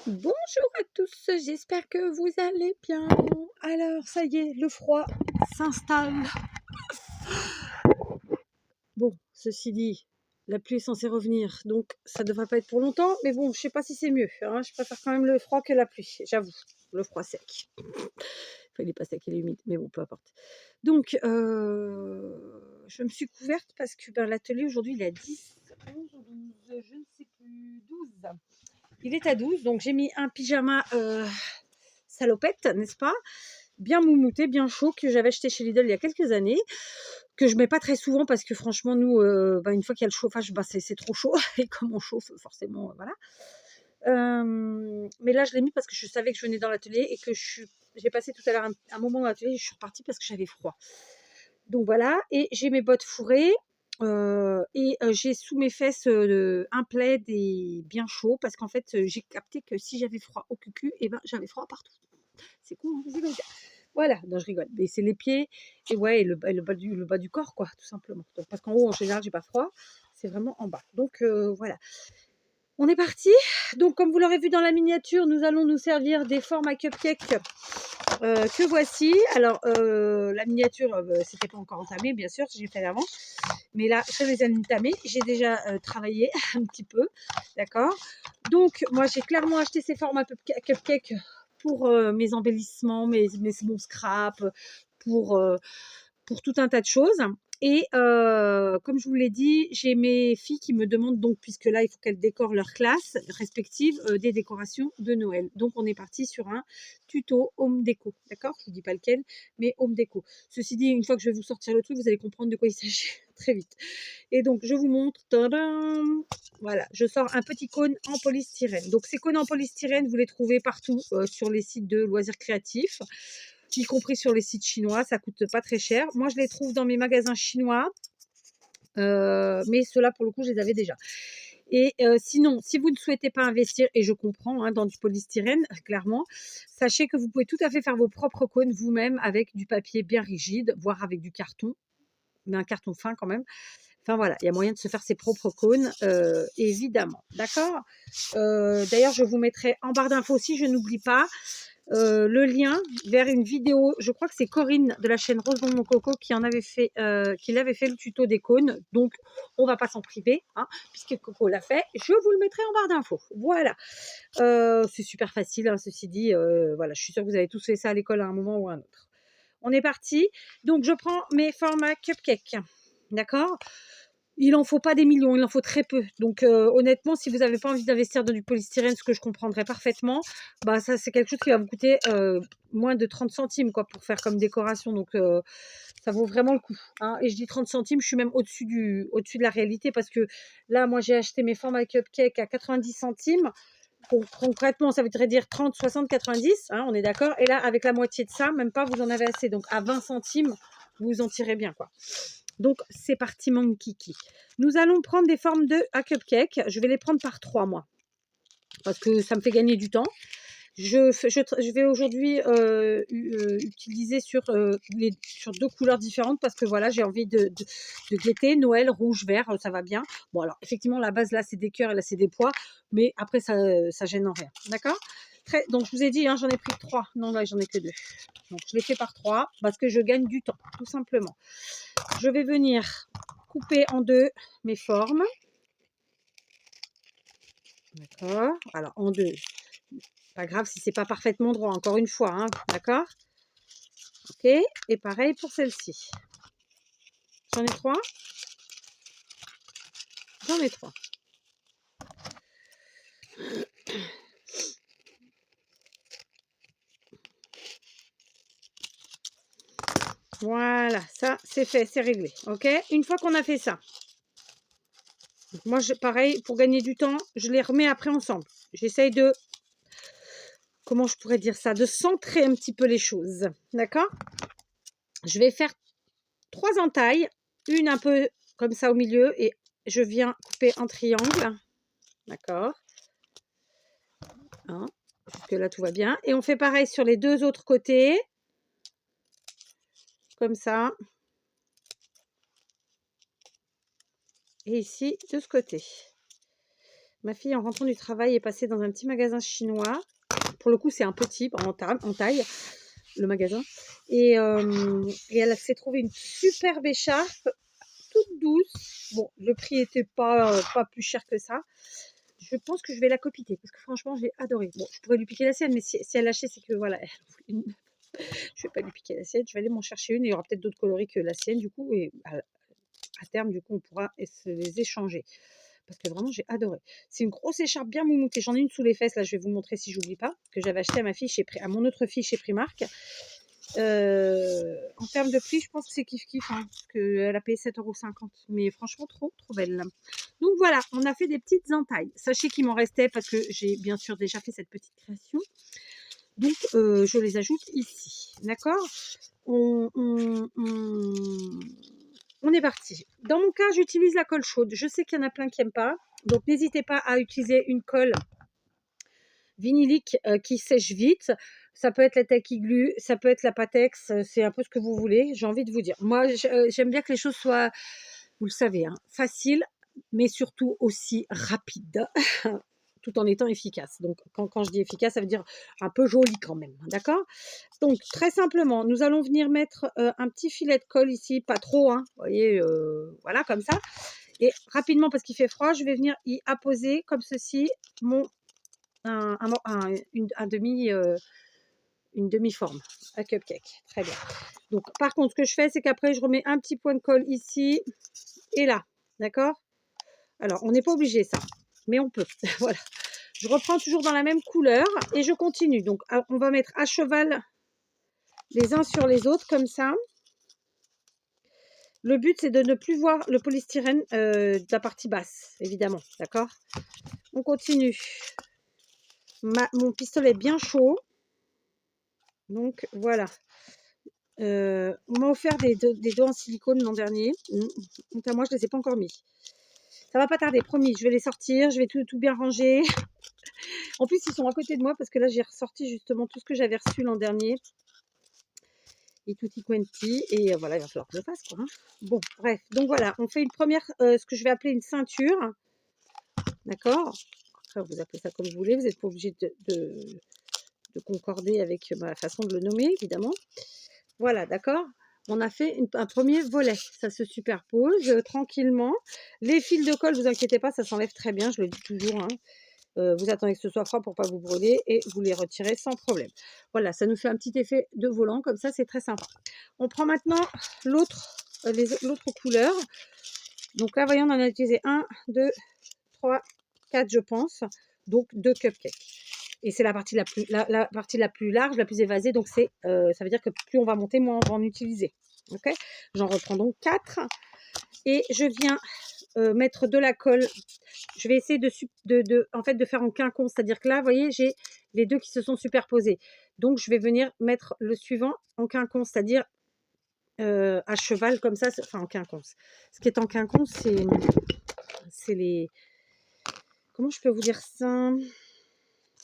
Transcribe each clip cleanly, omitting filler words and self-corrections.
Bonjour à tous, j'espère que vous allez bien. Alors, ça y est, le froid s'installe. Bon, ceci dit, la pluie est censée revenir, donc ça devrait pas être pour longtemps, mais bon, je sais pas si c'est mieux, hein. Je préfère quand même le froid que la pluie, j'avoue, le froid sec. Enfin, il est pas sec, il est humide, mais bon, peu importe. Donc, je me suis couverte parce que l'atelier aujourd'hui, il est à 10, 11 ou 12, je ne sais plus, 12. Il est à 12, donc j'ai mis un pyjama salopette, n'est-ce pas? Bien moumouté, bien chaud, que j'avais acheté chez Lidl il y a quelques années, que je mets pas très souvent parce que franchement, nous, une fois qu'il y a le chauffage, c'est trop chaud. Et comme on chauffe, forcément, voilà. Mais là, je l'ai mis parce que je savais que je venais dans l'atelier et que j'ai passé tout à l'heure un moment dans l'atelier et je suis repartie parce que j'avais froid. Donc voilà, et j'ai mes bottes fourrées. J'ai sous mes fesses un plaid et bien chaud parce qu'en fait j'ai capté que si j'avais froid au cucu, et ben j'avais froid partout. C'est con, hein, c'est comme ça. Voilà, non, je rigole. Mais c'est les pieds et ouais, et le bas du corps, quoi, tout simplement. Donc, parce qu'en haut, en général, j'ai pas froid. C'est vraiment en bas. Donc voilà. On est parti. Donc, comme vous l'aurez vu dans la miniature, nous allons nous servir des formes à cupcake que voici. Alors, la miniature, c'était pas encore entamé, bien sûr, j'ai fait avant. Mais là, je les ai entamés. J'ai déjà travaillé un petit peu. D'accord. Donc, moi, j'ai clairement acheté ces formes à cupcake pour mes embellissements, mon scrap, pour, euh, pour tout un tas de choses. Et comme je vous l'ai dit, j'ai mes filles qui me demandent donc, puisque là, il faut qu'elles décorent leurs classes respectives, des décorations de Noël. Donc, on est parti sur un tuto home déco. D'accord? Je ne vous dis pas lequel, mais home déco. Ceci dit, une fois que je vais vous sortir le truc, vous allez comprendre de quoi il s'agit très vite. Et donc, je vous montre. Tadam, voilà, je sors un petit cône en polystyrène. Donc, ces cônes en polystyrène, vous les trouvez partout sur les sites de loisirs créatifs, y compris sur les sites chinois. Ça coûte pas très cher. Moi, je les trouve dans mes magasins chinois, mais ceux-là, pour le coup, je les avais déjà. Et sinon, si vous ne souhaitez pas investir, et je comprends, hein, dans du polystyrène, clairement, sachez que vous pouvez tout à fait faire vos propres cônes vous-même avec du papier bien rigide, voire avec du carton, mais un carton fin quand même. Enfin voilà, il y a moyen de se faire ses propres cônes, évidemment. D'accord. D'ailleurs, je vous mettrai en barre d'infos, si je n'oublie pas, le lien vers une vidéo. Je crois que c'est Corinne de la chaîne Rose Bonbon Coco qui l'avait fait le tuto des cônes. Donc, on va pas s'en priver, hein, puisque Coco l'a fait. Je vous le mettrai en barre d'infos. Voilà. C'est super facile, hein, ceci dit. Voilà, je suis sûre que vous avez tous fait ça à l'école à un moment ou à un autre. On est parti. Donc, je prends mes formats cupcake. D'accord. Il en faut pas des millions, il en faut très peu. Donc honnêtement, si vous n'avez pas envie d'investir dans du polystyrène, ce que je comprendrais parfaitement, bah ça c'est quelque chose qui va vous coûter moins de 30 centimes quoi pour faire comme décoration. Donc ça vaut vraiment le coup, hein. Et je dis 30 centimes, je suis même au-dessus de la réalité parce que là, moi j'ai acheté mes formes à cupcake à 90 centimes. Concrètement, ça voudrait dire 30, 60, 90, hein, on est d'accord. Et là, avec la moitié de ça, même pas, vous en avez assez. Donc à 20 centimes, vous en tirez bien, quoi. Donc, c'est parti, mon kiki. Nous allons prendre des formes à cupcake. Je vais les prendre par 3, moi, parce que ça me fait gagner du temps. Je vais aujourd'hui utiliser sur 2 couleurs différentes parce que voilà, j'ai envie de guetter. Noël, rouge, vert, ça va bien. Bon, alors, effectivement, la base, là, c'est des cœurs et là, c'est des pois. Mais après, ça gêne en rien. D'accord. Donc, je vous ai dit, hein, j'en ai pris 3. Non, là, j'en ai que 2. Donc, je les fais par 3 parce que je gagne du temps, tout simplement. Je vais venir couper en 2 mes formes. D'accord. Alors, en 2. Pas grave si c'est pas parfaitement droit, encore une fois, hein. D'accord. Ok. Et pareil pour celle-ci. J'en ai 3. J'en ai 3. Voilà, ça c'est fait, c'est réglé. Ok. Une fois qu'on a fait ça, moi pareil, pour gagner du temps, je les remets après ensemble. J'essaye de, comment je pourrais dire ça, de centrer un petit peu les choses. D'accord. Je vais faire 3 entailles, une un peu comme ça au milieu et je viens couper en triangle. D'accord. Hein, jusque là tout va bien. Et on fait pareil sur les 2 autres côtés. Comme ça. Et ici, de ce côté. Ma fille, en rentrant du travail, est passée dans un petit magasin chinois. Pour le coup, c'est un petit en taille, le magasin. Et elle s'est trouvée une superbe écharpe, toute douce. Bon, le prix était pas plus cher que ça. Je pense que je vais la copiter parce que franchement, j'ai adoré. Bon, je pourrais lui piquer la sienne, mais si elle lâchait, c'est que voilà, je vais pas lui piquer la sienne. Je vais aller m'en chercher une. Il y aura peut-être d'autres coloris que la sienne, du coup. Et à terme, du coup, on pourra se les échanger. Parce que vraiment, j'ai adoré. C'est une grosse écharpe bien moumoutée. J'en ai une sous les fesses. Là, je vais vous montrer si j'oublie pas. Que j'avais acheté à ma fille à mon autre fille chez Primark. En termes de prix, je pense que c'est kiff-kiff. Hein, parce qu'elle a payé 7,50 €. Mais franchement, trop, trop belle. Donc voilà, on a fait des petites entailles. Sachez qu'il m'en restait parce que j'ai bien sûr déjà fait cette petite création. Donc, je les ajoute ici. D'accord, on est parti. Dans mon cas, j'utilise la colle chaude. Je sais qu'il y en a plein qui n'aiment pas. Donc, n'hésitez pas à utiliser une colle vinylique qui sèche vite. Ça peut être la Tacky Glue, ça peut être la Patex, c'est un peu ce que vous voulez. J'ai envie de vous dire. Moi, j'aime bien que les choses soient, vous le savez, hein, faciles, mais surtout aussi rapides, tout en étant efficace. Donc, quand je dis efficace, ça veut dire un peu joli quand même. D'accord? Donc, très simplement, nous allons venir mettre un petit filet de colle ici, pas trop, hein, vous voyez, voilà, comme ça. Et rapidement, parce qu'il fait froid, je vais venir y apposer comme ceci une demi-forme, un cupcake. Très bien. Donc, par contre, ce que je fais, c'est qu'après, je remets un petit point de colle ici et là. D'accord? Alors, on n'est pas obligé ça, mais on peut. Voilà. Je reprends toujours dans la même couleur et je continue. Donc, on va mettre à cheval les uns sur les autres comme ça. Le but, c'est de ne plus voir le polystyrène de la partie basse, évidemment. D'accord? On continue. Mon pistolet est bien chaud. Donc, voilà. On m'a offert des doigts en silicone l'an dernier. Donc, à moi, je ne les ai pas encore mis. Ça va pas tarder, promis. Je vais les sortir. Je vais tout bien ranger. En plus, ils sont à côté de moi parce que là, j'ai ressorti justement tout ce que j'avais reçu l'an dernier. Et tutti quanti. Et voilà, il va falloir que je le fasse, quoi. Hein. Bon, bref. Donc, voilà. On fait une première, ce que je vais appeler une ceinture. D'accord? Après, vous appelez ça comme vous voulez. Vous n'êtes pas obligé de concorder avec ma façon de le nommer, évidemment. Voilà, d'accord? On a fait un premier volet. Ça se superpose tranquillement. Les fils de colle, vous inquiétez pas, ça s'enlève très bien, je le dis toujours. Hein. Vous attendez que ce soit froid pour pas vous brûler et vous les retirez sans problème. Voilà, ça nous fait un petit effet de volant, comme ça, c'est très sympa. On prend maintenant l'autre couleur. Donc là, voyons, on en a utilisé 1, 2, 3, 4, je pense. Donc 2 cupcakes. Et c'est la partie la plus large, la plus évasée. Donc, ça veut dire que plus on va monter, moins on va en utiliser. Ok, j'en reprends donc 4. Et je viens mettre de la colle. Je vais essayer en fait, de faire en quinconce. C'est-à-dire que là, vous voyez, j'ai les deux qui se sont superposés. Donc, je vais venir mettre le suivant en quinconce. C'est-à-dire à cheval comme ça. Enfin, en quinconce. Ce qui est en quinconce, c'est les... Comment je peux vous dire ça?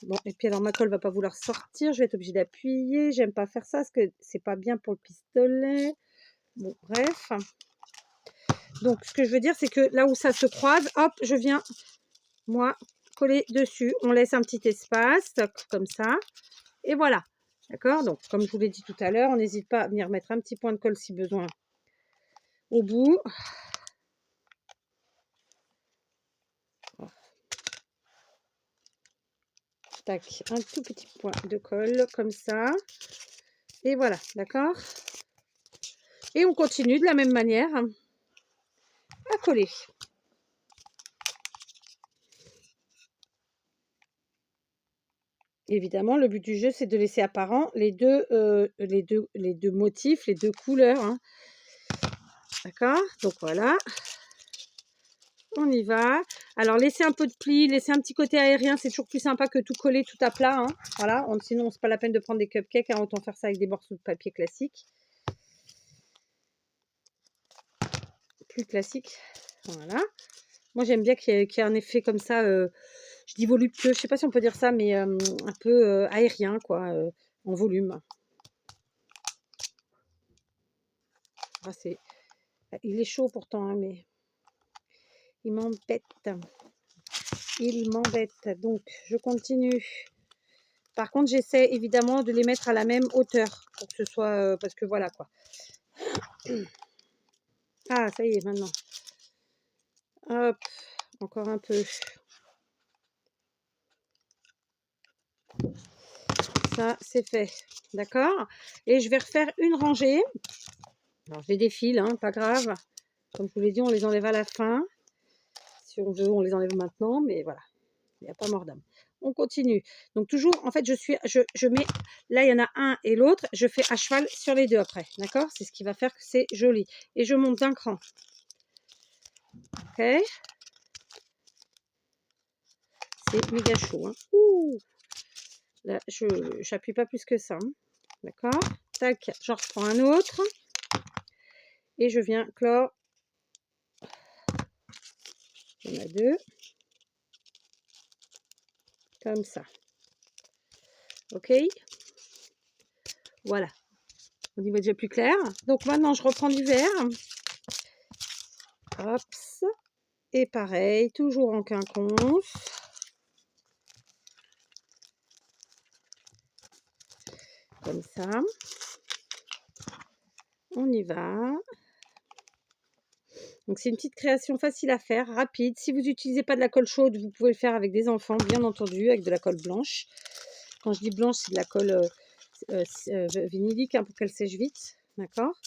Bon, et puis alors ma colle va pas vouloir sortir, je vais être obligée d'appuyer. J'aime pas faire ça parce que c'est pas bien pour le pistolet. Bon, bref. Donc, ce que je veux dire, c'est que là où ça se croise, hop, je viens, moi, coller dessus. On laisse un petit espace, comme ça. Et voilà. D'accord? Donc, comme je vous l'ai dit tout à l'heure, on n'hésite pas à venir mettre un petit point de colle si besoin au bout. Tac, un tout petit point de colle, comme ça. Et voilà, d'accord? Et on continue de la même manière à coller. Évidemment, le but du jeu, c'est de laisser apparent les deux motifs, les deux couleurs. Hein. D'accord? Donc voilà. On y va. Alors, laissez un peu de pli, laissez un petit côté aérien. C'est toujours plus sympa que tout coller tout à plat. Hein. Voilà. Sinon, c'est pas la peine de prendre des cupcakes. Hein. Autant faire ça avec des morceaux de papier classiques. Plus classique. Voilà. Moi, j'aime bien qu'il y ait un effet comme ça. Je dis voluptueux. Je sais pas si on peut dire ça, mais un peu aérien, quoi. En volume. Ah, il est chaud pourtant, hein, mais il m'embête. Il m'embête. Donc, je continue. Par contre, j'essaie évidemment de les mettre à la même hauteur pour que ce soit... parce que voilà quoi. Ah, ça y est, maintenant. Hop, encore un peu. Ça, c'est fait. D'accord? Et je vais refaire une rangée. Alors, je les défile, hein, pas grave. Comme je vous l'ai dit, on les enlève à la fin. Si on veut, on les enlève maintenant, mais voilà. Il n'y a pas mort d'homme. On continue. Donc toujours, en fait, je mets, là, il y en a un et l'autre, je fais à cheval sur les deux après. D'accord? C'est ce qui va faire que c'est joli. Et je monte d'un cran. Ok? C'est méga chaud. Hein. Ouh. Là, je n'appuie pas plus que ça. Hein. D'accord? Tac, j'en reprends un autre. Et je viens clore. Il y en a deux. Comme ça. Ok? Voilà. On y va déjà plus clair. Donc maintenant, je reprends du vert. Hop. Et pareil, toujours en quinconce. Comme ça. On y va. Donc c'est une petite création facile à faire, rapide. Si vous n'utilisez pas de la colle chaude, vous pouvez le faire avec des enfants, bien entendu, avec de la colle blanche. Quand je dis blanche, c'est de la colle vinylique hein, pour qu'elle sèche vite. D'accord?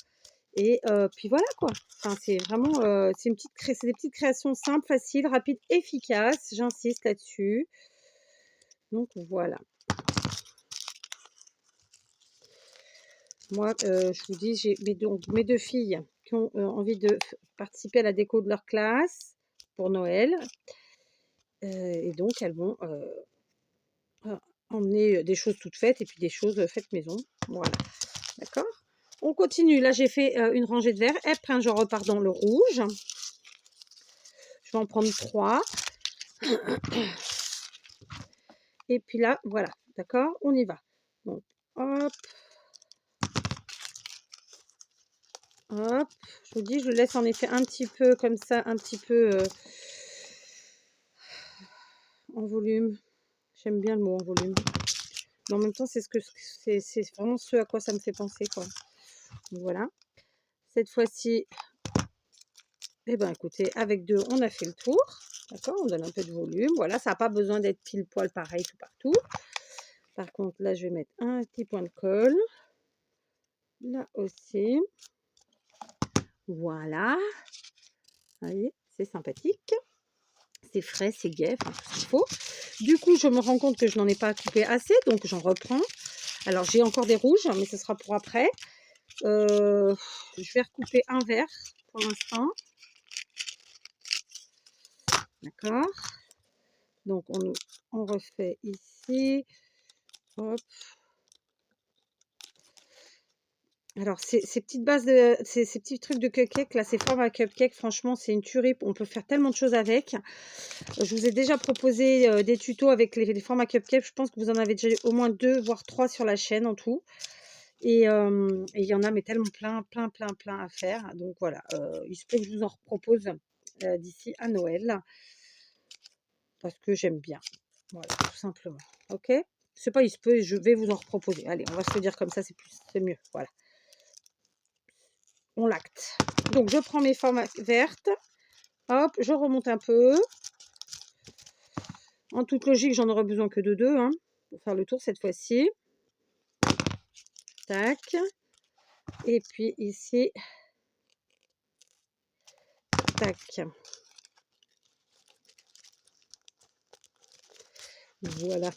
Et puis voilà quoi. Enfin, c'est vraiment c'est des petites créations simples, faciles, rapides, efficaces. J'insiste là-dessus. Donc voilà. Moi, je vous dis, j'ai mes deux filles qui ont envie de participer à la déco de leur classe pour Noël. Et donc, elles vont emmener des choses toutes faites et puis des choses faites maison. Voilà, d'accord? On continue. Là, j'ai fait une rangée de verre. Et après, je repars dans le rouge. Je vais en prendre 3. Et puis là, voilà, d'accord? On y va. Donc, hop. Hop. Je vous dis, je le laisse en effet un petit peu comme ça, un petit peu en volume. J'aime bien le mot en volume. Mais en même temps, c'est vraiment ce à quoi ça me fait penser, quoi. Donc, voilà. Cette fois-ci, eh ben, écoutez, avec 2, on a fait le tour. D'accord? On donne un peu de volume. Voilà, ça n'a pas besoin d'être pile poil pareil tout partout. Par contre, là, je vais mettre un petit point de colle. Là aussi. Voilà. Vous voyez, c'est sympathique. C'est frais, c'est gai, enfin, tout ce qu'il faut. Du coup, je me rends compte que je n'en ai pas coupé assez, donc j'en reprends. Alors, j'ai encore des rouges, mais ce sera pour après. Je vais recouper un vert pour l'instant. D'accord. Donc, on refait ici. Hop. Alors, ces petites bases ces petits trucs de cupcake, là, ces formes à cupcake, franchement, c'est une tuerie. On peut faire tellement de choses avec. Je vous ai déjà proposé des tutos avec les formes à cupcake. Je pense que vous en avez déjà au moins 2, voire 3 sur la chaîne en tout. Et il y en a mais tellement plein à faire. Donc voilà, il se peut que je vous en propose d'ici à Noël. Parce que j'aime bien. Voilà, tout simplement. Ok? C'est pas il se peut, je vais vous en reproposer. Allez, on va se le dire comme ça, c'est mieux. Voilà. On l'acte. Donc je prends mes formes vertes. Hop, je remonte un peu. En toute logique, j'en aurai besoin que de 2 hein, pour faire le tour cette fois-ci. Tac. Et puis ici. Tac. Voilà.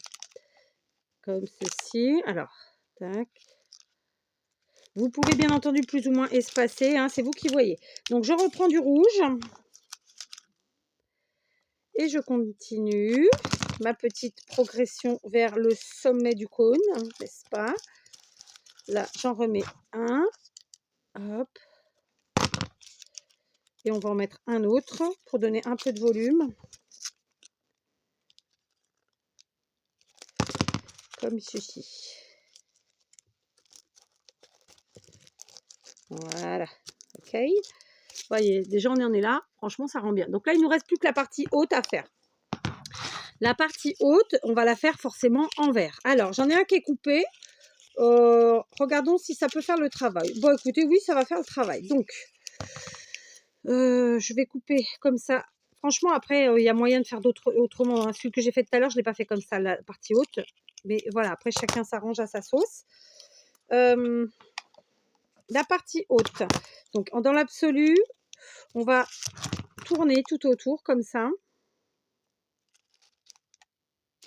Comme ceci. Alors, tac. Vous pouvez bien entendu plus ou moins espacer, hein, c'est vous qui voyez. Donc je reprends du rouge. Et je continue ma petite progression vers le sommet du cône, n'est-ce pas? Là, j'en remets un. Hop. Et on va en mettre un autre pour donner un peu de volume. Comme ceci. Voilà. Ok. Vous voyez, déjà on en est là. Franchement, ça rend bien. Donc là, il ne nous reste plus que la partie haute à faire. La partie haute, on va la faire forcément en vert. Alors, j'en ai un qui est coupé. Regardons si ça peut faire le travail. Bon, écoutez, oui, ça va faire le travail. Donc, je vais couper comme ça. Franchement, après, il y a moyen de faire autrement, hein. Celui que j'ai fait tout à l'heure, je ne l'ai pas fait comme ça, la partie haute. Mais voilà, après, chacun s'arrange à sa sauce. La partie haute. Donc, dans l'absolu, on va tourner tout autour comme ça.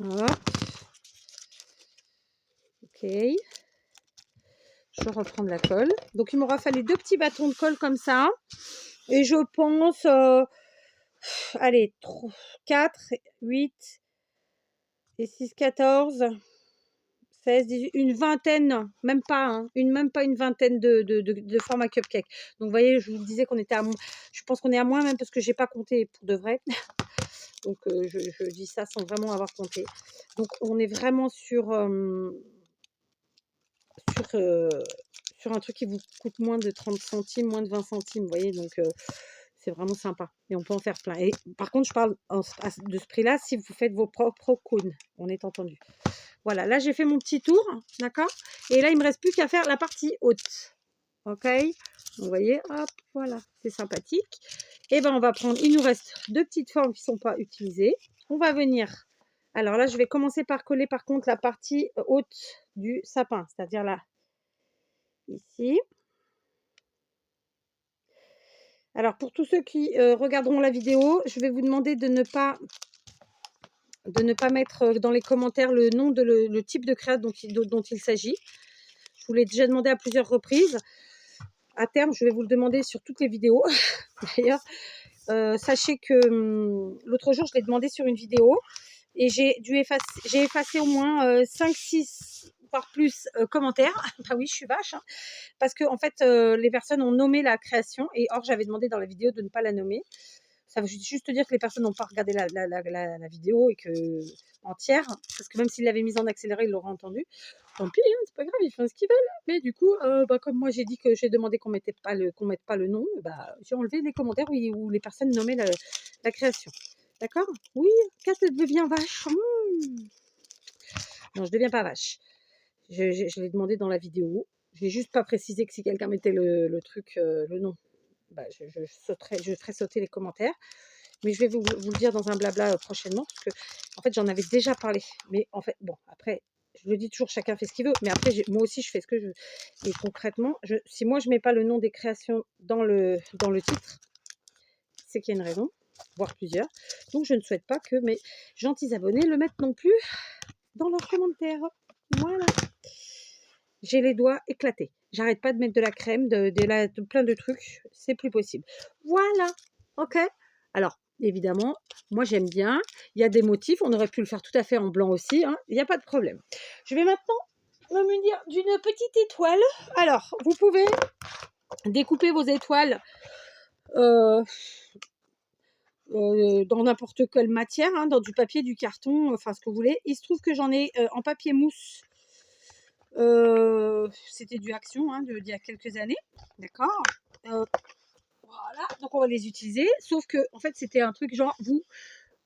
Hop. Ok. Je reprends de la colle. Donc, il m'aura fallu 2 petits bâtons de colle comme ça. Et je pense, allez, 4, 8 et 6, 14, 16, 18, une vingtaine, même pas, hein, même pas une vingtaine de formes à cupcake. Donc, vous voyez, je vous disais qu'on était à moins. Je pense qu'on est à moins même parce que j'ai pas compté pour de vrai. Donc, je dis ça sans vraiment avoir compté. Donc, on est vraiment sur un truc qui vous coûte moins de 30 centimes, moins de 20 centimes, vous voyez, donc c'est vraiment sympa. Et on peut en faire plein. Et par contre, je parle de ce prix-là si vous faites vos propres cônes, on est entendu. Voilà, là, j'ai fait mon petit tour, d'accord. Et là, il me reste plus qu'à faire la partie haute. OK. Vous voyez, hop, voilà, c'est sympathique. Et ben, on va prendre, il nous reste 2 petites formes qui ne sont pas utilisées. On va venir, alors là, je vais commencer par coller par contre la partie haute du sapin, c'est-à-dire là, ici. Alors, pour tous ceux qui regarderont la vidéo, je vais vous demander de ne pas mettre dans les commentaires le nom le type de créa dont il s'agit. Je vous l'ai déjà demandé à plusieurs reprises. À terme, je vais vous le demander sur toutes les vidéos. D'ailleurs, sachez que l'autre jour, je l'ai demandé sur une vidéo et j'ai effacé au moins 5, 6, voire plus commentaires. Ah oui, je suis vache. Hein. Parce que en fait, les personnes ont nommé la création et or, j'avais demandé dans la vidéo de ne pas la nommer. Ça veut juste dire que les personnes n'ont pas regardé la vidéo et que entière, parce que même s'ils l'avaient mise en accéléré, ils l'auraient entendu. Tant pis, hein, c'est pas grave, ils font ce qu'ils veulent. Mais du coup, comme moi j'ai dit que j'ai demandé qu'on mette pas le nom, j'ai enlevé les commentaires où les personnes nommaient la création. D'accord. Oui, qu'est-ce que devient vache. Non, je deviens pas vache. Je l'ai demandé dans la vidéo. Je n'ai juste pas précisé que si quelqu'un mettait le truc, le nom, je ferai sauter les commentaires. Mais je vais vous le dire dans un blabla prochainement, parce que en fait, j'en avais déjà parlé. Mais en fait, bon, après, je le dis toujours, chacun fait ce qu'il veut. Mais après, moi aussi, je fais ce que je veux. Et concrètement, si moi, je ne mets pas le nom des créations dans le titre, c'est qu'il y a une raison, voire plusieurs. Donc, je ne souhaite pas que mes gentils abonnés le mettent non plus dans leurs commentaires. Voilà. J'ai les doigts éclatés. J'arrête pas de mettre de la crème, de plein de trucs. C'est plus possible. Voilà. OK. Alors, évidemment, moi j'aime bien. Il y a des motifs. On aurait pu le faire tout à fait en blanc aussi. Hein. Il n'y a pas de problème. Je vais maintenant me munir d'une petite étoile. Alors, vous pouvez découper vos étoiles dans n'importe quelle matière, hein, dans du papier, du carton, enfin ce que vous voulez. Il se trouve que j'en ai en papier mousse. C'était du Action hein, d'il y a quelques années, d'accord. Voilà, donc on va les utiliser. Sauf que en fait c'était un truc genre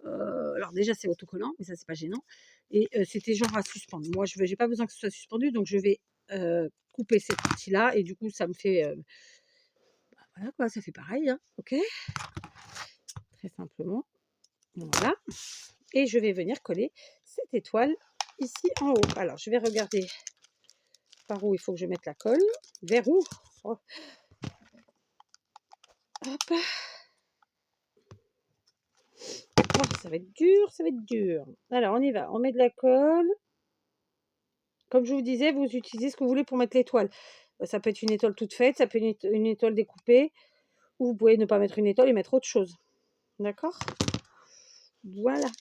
alors déjà c'est autocollant, mais ça c'est pas gênant. Et c'était genre à suspendre. Moi j'ai pas besoin que ce soit suspendu, donc je vais couper cette partie là et du coup ça me fait voilà quoi, ça fait pareil, hein, ok. Très simplement, voilà. Et je vais venir coller cette étoile ici en haut. Alors je vais regarder par où il faut que je mette la colle. Vers où? Oh. Hop. Oh, ça va être dur, ça va être dur. Alors, on y va. On met de la colle. Comme je vous disais, vous utilisez ce que vous voulez pour mettre l'étoile. Ça peut être une étoile toute faite, ça peut être une étoile découpée. Ou vous pouvez ne pas mettre une étoile et mettre autre chose. D'accord? Voilà.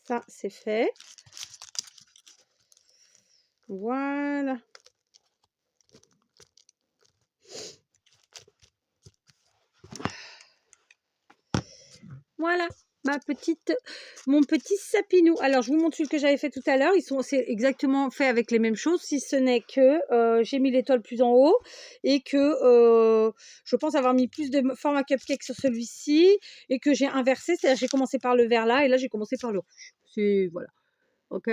Ça, c'est fait. Voilà. Voilà. mon petit sapinou. Alors, je vous montre celui que j'avais fait tout à l'heure. C'est exactement fait avec les mêmes choses, si ce n'est que j'ai mis l'étoile plus en haut et que je pense avoir mis plus de format cupcake sur celui-ci et que j'ai inversé. C'est-à-dire, j'ai commencé par le vert là et là, j'ai commencé par le rouge. C'est, voilà, ok.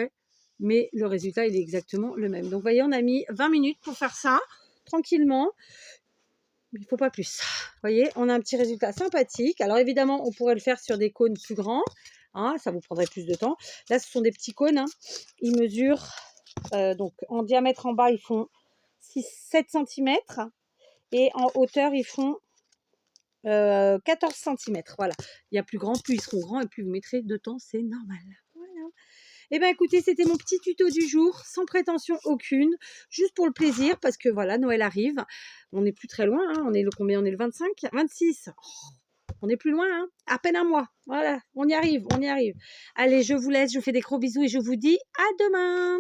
Mais le résultat, il est exactement le même. Donc, vous voyez, on a mis 20 minutes pour faire ça, tranquillement. Il ne faut pas plus. Vous voyez, on a un petit résultat sympathique. Alors évidemment, on pourrait le faire sur des cônes plus grands. Hein, ça vous prendrait plus de temps. Là, ce sont des petits cônes. Hein. Ils mesurent, donc en diamètre en bas, ils font 7 cm. Et en hauteur, ils font 14 cm. Voilà. Il y a plus grand, plus ils seront grands et plus vous mettrez de temps. C'est normal. Voilà. Eh bien, écoutez, c'était mon petit tuto du jour, sans prétention aucune, juste pour le plaisir, parce que voilà, Noël arrive. On n'est plus très loin, hein. On est le combien? On est le 25, 26. Oh, on n'est plus loin, hein. À peine un mois. Voilà, on y arrive, on y arrive. Allez, je vous laisse, je vous fais des gros bisous et je vous dis à demain.